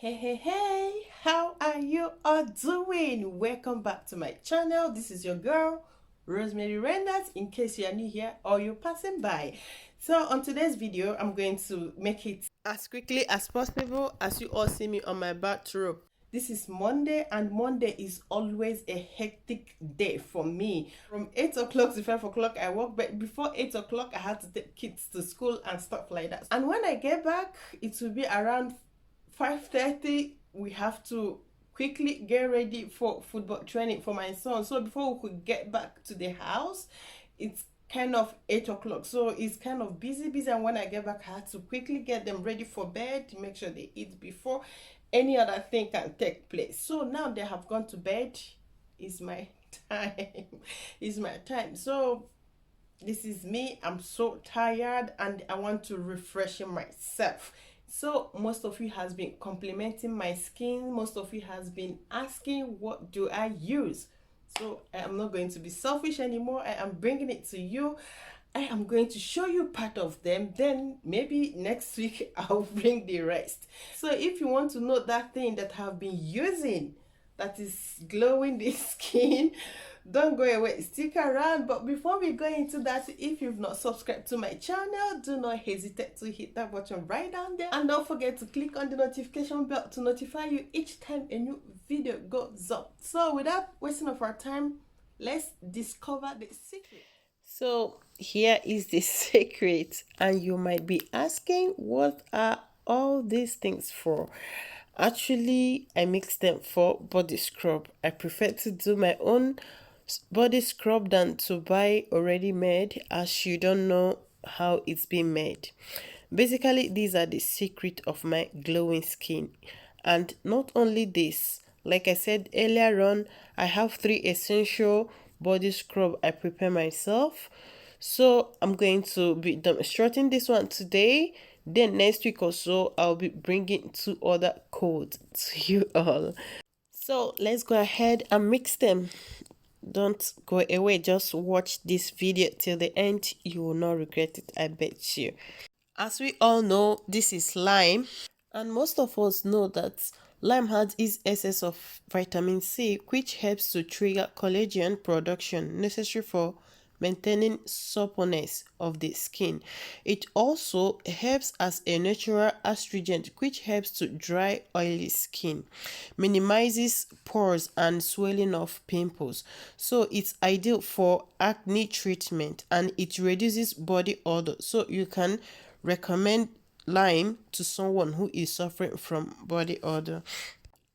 Hey, how are you all doing? Welcome back to my channel. This is your girl, Rosemary Renders, in case you are new here or you're passing by. So on today's video, I'm going to make it as quickly as possible as you all see me on my bathrobe. This is Monday, and Monday is always a hectic day for me. From 8 o'clock to 5 o'clock, I work, but before 8 o'clock, I had to take kids to school and stuff like that. And when I get back, it will be around 5:30. We have to quickly get ready for football training for my son. So before we could get back to the house, it's kind of 8 o'clock. So it's kind of busy. And when I get back, I had to quickly get them ready for bed to make sure they eat before any other thing can take place. So now they have gone to bed. It's my time. It's my time. So this is me. I'm so tired and I want to refresh myself. So most of you has been complimenting my skin. Most of you has been asking what do I use. So I am not going to be selfish anymore. I am bringing it to you. I am going to show you part of them. Then maybe next week I'll bring the rest. So if you want to know that thing that I've been using that is glowing the skin, don't go away, stick around. But before we go into that, if you've not subscribed to my channel, do not hesitate to hit that button right down there, and don't forget to click on the notification bell to notify you each time a new video goes up. So without wasting of our time, let's discover the secret. So here is the secret, and you might be asking, what are all these things for? Actually, I mix them for body scrub. I prefer to do my own body scrub than to buy already made, as you don't know how it's been made. Basically, these are the secret of my glowing skin. And not only this, like I said earlier on, I have 3 essential body scrub I prepare myself. So I'm going to be demonstrating this one today. Then next week or so, I'll be bringing 2 other codes to you all. So let's go ahead and mix them. Don't go away, just watch this video till the end. You will not regret it, I bet you. As we all know, this is lime, and most of us know that lime has its excess of vitamin C, which helps to trigger collagen production necessary for maintaining suppleness of the skin. It also helps as a natural astringent, which helps to dry oily skin, minimizes pores and swelling of pimples. So it's ideal for acne treatment, and it reduces body odor. So you can recommend lime to someone who is suffering from body odor.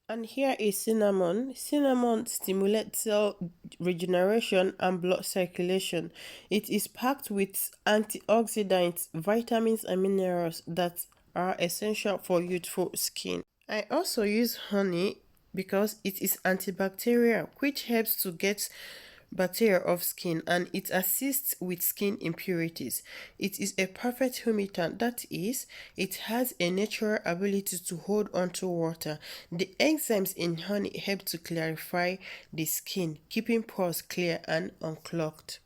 And here is cinnamon. Cinnamon stimulates cell regeneration and blood circulation. It is packed with antioxidants, vitamins, and minerals that are essential for youthful skin. I also use honey because it is antibacterial, which helps to get bacteria of skin, and it assists with skin impurities. It is a perfect humectant, that is, it has a natural ability to hold onto water. The enzymes in honey help to clarify the skin, keeping pores clear and unclogged.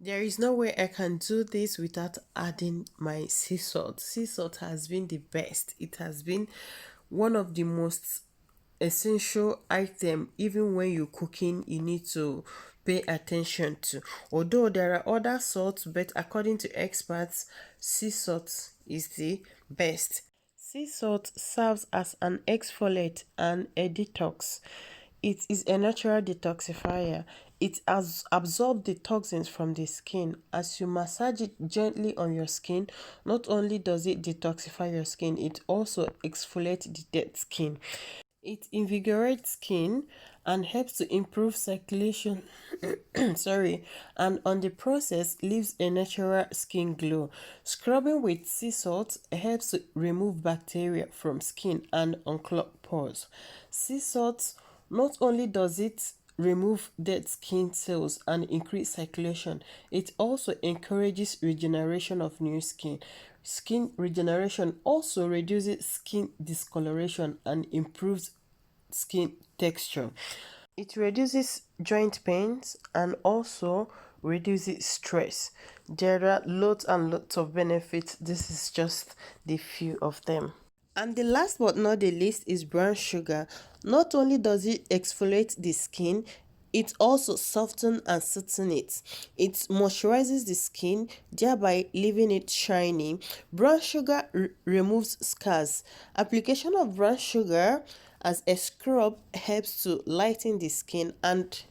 There is no way I can do this without adding my sea salt. Sea salt has been the best. It has been one of the most essential item. Even when you're cooking, you need to pay attention to. Although there are other salts, but according to experts, sea salt is the best. Sea salt serves as an exfoliant and a detox. It is a natural detoxifier. It has absorbed the toxins from the skin. As you massage it gently on your skin, not only does it detoxify your skin, it also exfoliates the dead skin. It invigorates skin and helps to improve circulation sorry, and on the process leaves a natural skin glow. Scrubbing with sea salt helps to remove bacteria from skin and unclog pores. Sea salt not only does it remove dead skin cells and increase circulation, it also encourages regeneration of new skin. Skin regeneration also reduces skin discoloration and improves skin texture. It reduces joint pains and also reduces stress. There are lots and lots of benefits. This is just the few of them. And the last but not the least is brown sugar. Not only does it exfoliate the skin, it also softens and softens it. It moisturizes the skin, thereby leaving it shiny. Brown sugar removes scars. Application of brown sugar as a scrub helps to lighten the skin and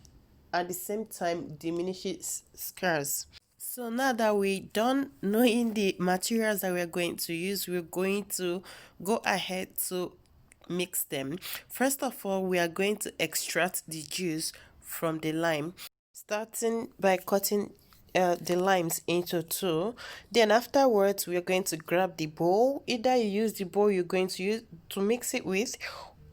at the same time diminishes scars. So now that we're done knowing the materials that we're going to use, we're going to go ahead to mix them. First of all, we are going to extract the juice from the lime, starting by cutting the limes into two. Then afterwards, we are going to grab the bowl. Either you use the bowl you're going to use to mix it with,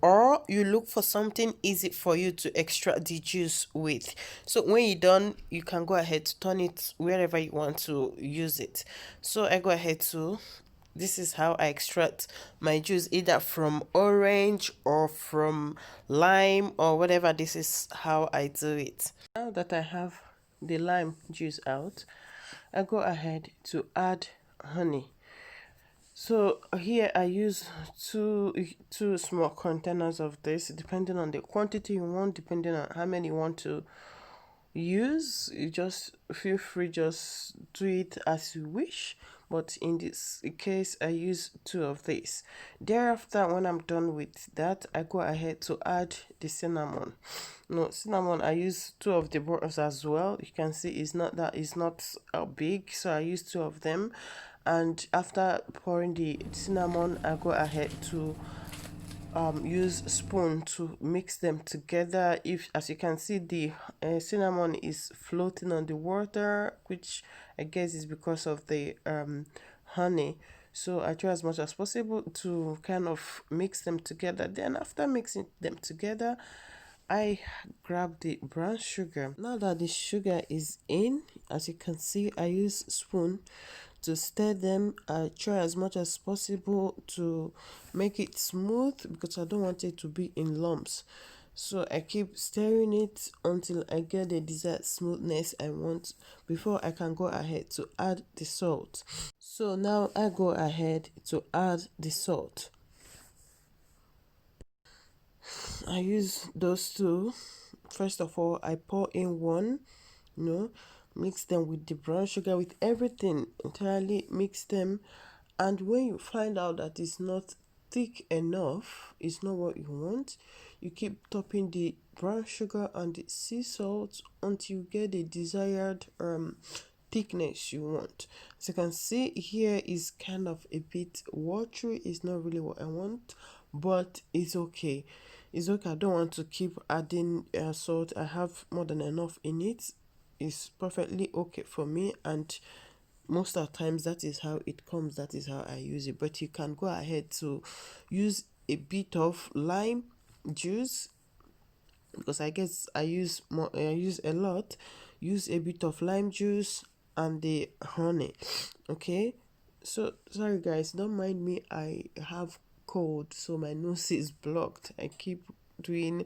or you look for something easy for you to extract the juice with. So when you're done, you can go ahead to turn it wherever you want to use it. So I go ahead to, this is how I extract my juice, either from orange or from lime or whatever. This is how I do it. Now that I have the lime juice out, I go ahead to add honey. So here I use two small containers of this, depending on the quantity you want, depending on how many you want to use. You just feel free, just do it as you wish, but in this case I use two of these. Thereafter, when I'm done with that, I go ahead to add the cinnamon. No, cinnamon, I use two of the bottles as well. You can see it's not big, so I use two of them. And after pouring the cinnamon, I go ahead to use spoon to mix them together. If, as you can see, the cinnamon is floating on the water, which I guess is because of the honey. So I try as much as possible to kind of mix them together. Then after mixing them together, I grab the brown sugar. Now that the sugar is in, as you can see, I use spoon to stir them. I try as much as possible to make it smooth because I don't want it to be in lumps. So I keep stirring it until I get the desired smoothness I want before I can go ahead to add the salt. So now I go ahead to add the salt. I use those two. First of all, I pour in one, mix them with the brown sugar, with everything entirely, mix them. And when you find out that it's not thick enough, it's not what you want, you keep topping the brown sugar and the sea salt until you get the desired thickness you want. As you can see here, is kind of a bit watery. It's not really what I want, but it's okay. It's okay. I don't want to keep adding salt. I have more than enough in it. It's perfectly okay for me, and most of the times that is how it comes, that is how I use it. But you can go ahead to use a bit of lime juice, because I guess I use more, I use a lot. Use a bit of lime juice and the honey. Okay, so sorry guys, don't mind me, I have cold, so my nose is blocked. I keep doing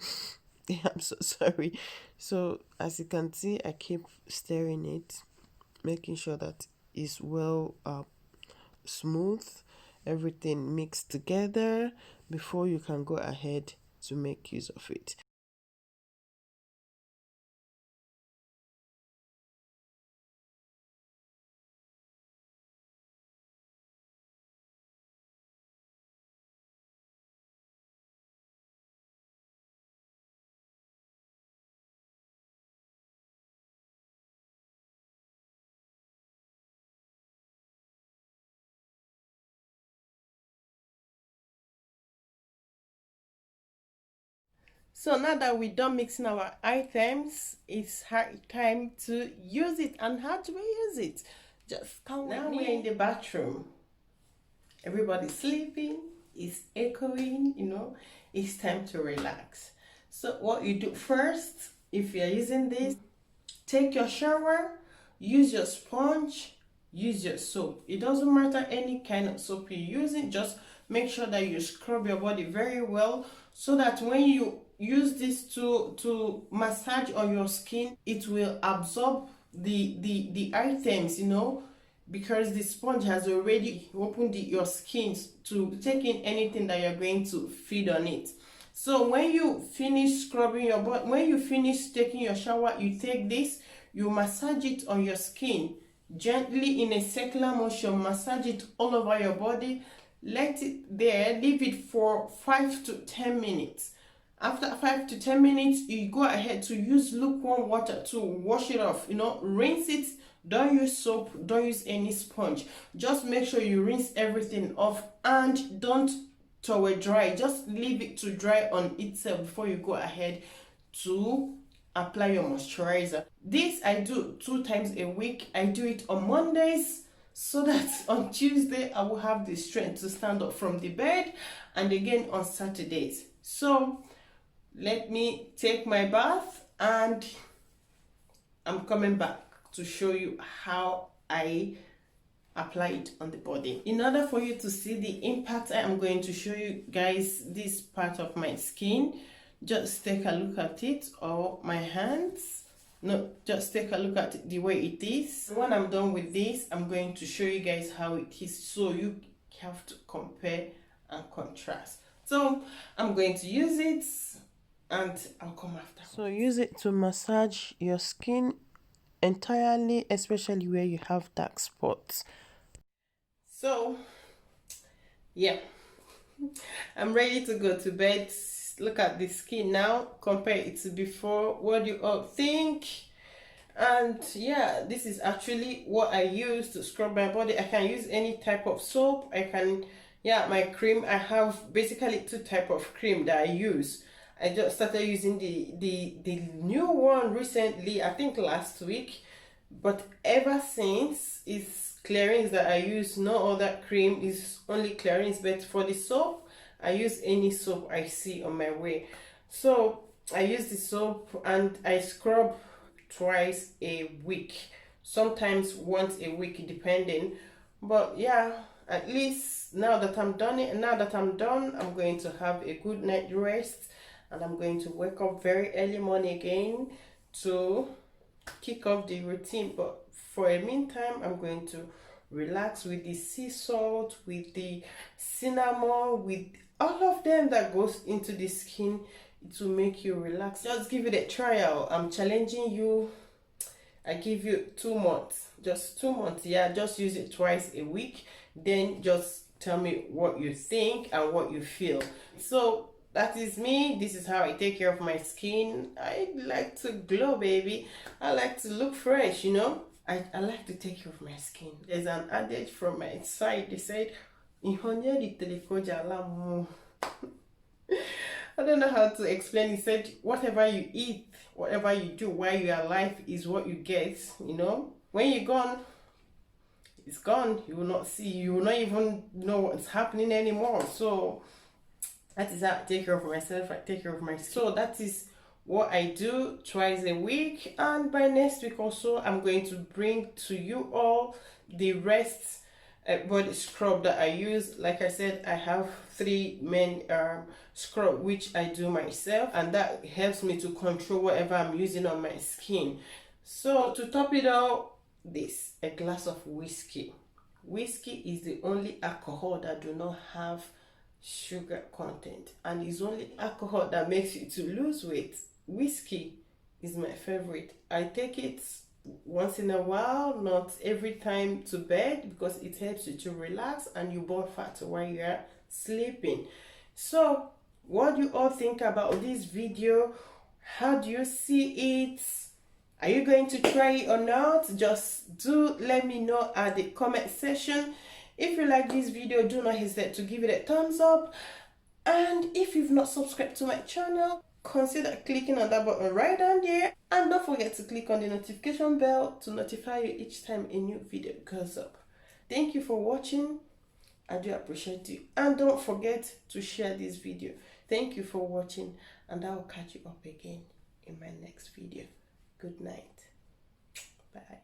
I'm so sorry. So as you can see, I keep stirring it, making sure that it's well smooth, everything mixed together before you can go ahead to make use of it. So now that we're done mixing our items, it's time to use it. And how do we use it? Just come with me. Now we're in the bathroom. Everybody's sleeping, it's echoing, it's time to relax. So what you do first, if you're using this, take your shower, use your sponge, use your soap. It doesn't matter any kind of soap you're using, just make sure that you scrub your body very well so that when you use this to massage on your skin, it will absorb the items, because the sponge has already opened your skin to take in anything that you're going to feed on it. So when you finish scrubbing your body, when you finish taking your shower, you take this, you massage it on your skin gently in a circular motion. Massage it all over your body, let it there, leave it for 5 to 10 minutes. After 5 to 10 minutes, you go ahead to use lukewarm water to wash it off. Rinse it. Don't use soap, don't use any sponge. Just make sure you rinse everything off and don't towel dry. Just leave it to dry on itself before you go ahead to apply your moisturizer. This I do 2 times a week. I do it on Mondays so that on Tuesday I will have the strength to stand up from the bed, and again on Saturdays. So let me take my bath and I'm coming back to show you how I apply it on the body. In order for you to see the impact, I am going to show you guys this part of my skin. Just take a look at it, or my hands. No, just take a look at it the way it is. When I'm done with this, I'm going to show you guys how it is, so you have to compare and contrast. So I'm going to use it and I'll come after. So use it to massage your skin entirely, especially where you have dark spots. So yeah, I'm ready to go to bed. Look at the skin now, compare it to before. What do you all think? And yeah, this is actually what I use to scrub my body. I can use any type of soap. I can, yeah, my cream, I have basically 2 types of cream that I use. I just started using the new one recently, I think last week, but ever since it's Clarins that I use. No other cream, is only Clarins. But for the soap, I use any soap I see on my way. So I use the soap and I scrub twice a week, sometimes once a week depending. But yeah, at least now that I'm done, I'm going to have a good night rest. And I'm going to wake up very early morning again to kick off the routine. But for a meantime, I'm going to relax with the sea salt, with the cinnamon, with all of them that goes into the skin. It will make you relax. Just give it a trial. I'm challenging you. I give you 2 months. Just 2 months. Yeah, just use it twice a week. Then just tell me what you think and what you feel. So that is me. This is how I take care of my skin. I like to glow, baby. I like to look fresh, I like to take care of my skin. There's an adage from my side. They said, I don't know how to explain. He said, whatever you eat, whatever you do while you are alive is what you get, When you're gone, it's gone. You will not see, you will not even know what's happening anymore. So that is how I take care of myself. I take care of my skin. So that is what I do twice a week. And by next week also, I'm going to bring to you all the rest body scrub that I use. Like I said, I have 3 main scrub which I do myself, and that helps me to control whatever I'm using on my skin. So to top it all, a glass of whiskey. Whiskey is the only alcohol that do not have sugar content, and it's only alcohol that makes you to lose weight. Whiskey is my favorite. I take it once in a while, not every time to bed, because it helps you to relax and you burn fat while you are sleeping. So what do you all think about this video? How do you see it? Are you going to try it or not? Just do let me know at the comment section. If you like this video, do not hesitate to give it a thumbs up. And if you've not subscribed to my channel, consider clicking on that button right down there. And don't forget to click on the notification bell to notify you each time a new video goes up. Thank you for watching. I do appreciate you. And don't forget to share this video. Thank you for watching, and I will catch you up again in my next video. Good night. Bye.